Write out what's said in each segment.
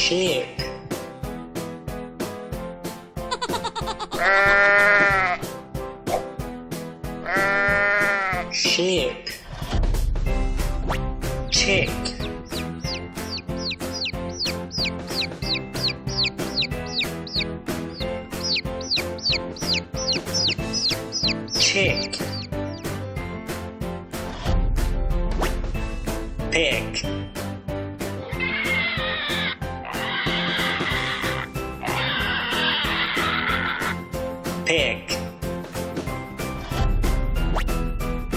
sheep, sheep, chick, chick, pig, pig,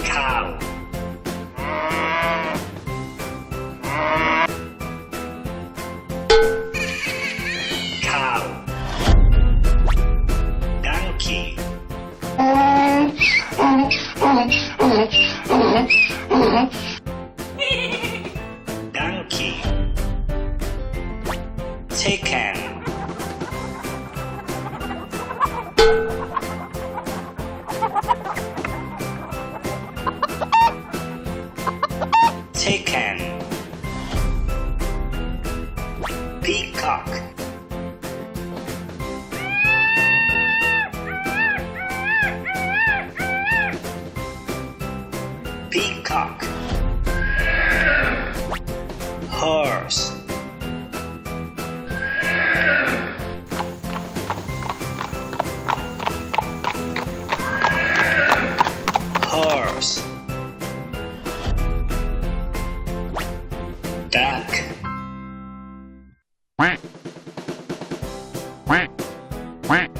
cow, cow, donkey, donkey, chicken, chicken, peacock, peacock, horse, horse, duck, Quack. Quack. Quack.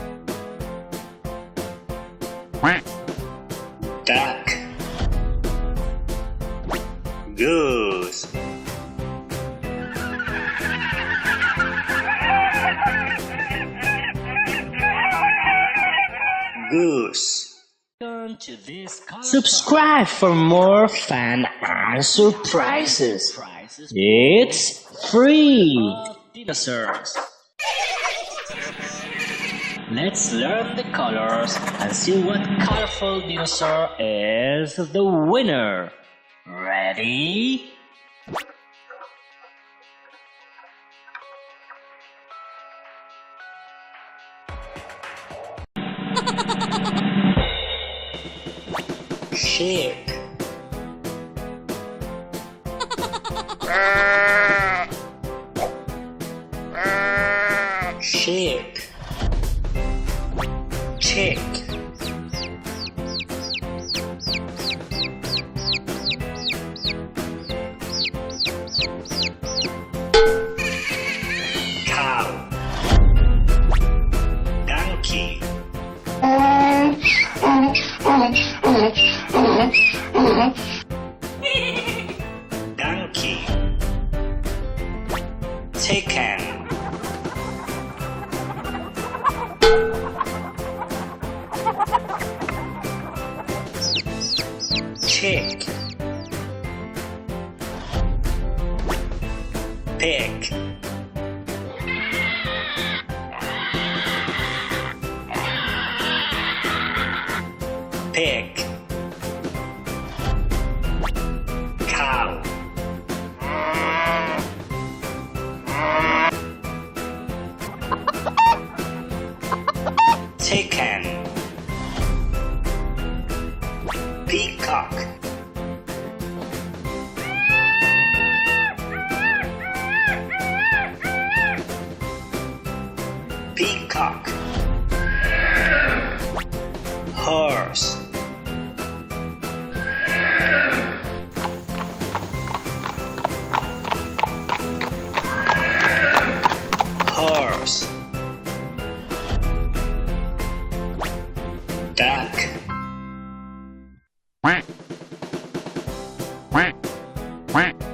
Quack. duck, goose, goose. Subscribe for more fun and surprises. It's free. Dinosaurs. Let's learn the colors and see what colorful dinosaur is the winner. Ready? Sheep, sheep, chick, cow, donkey, donkey, chicken, chick, pig, pig, cow, chicken, peacock, peacock, horse, horse, duck, Quack. Quack. Quack.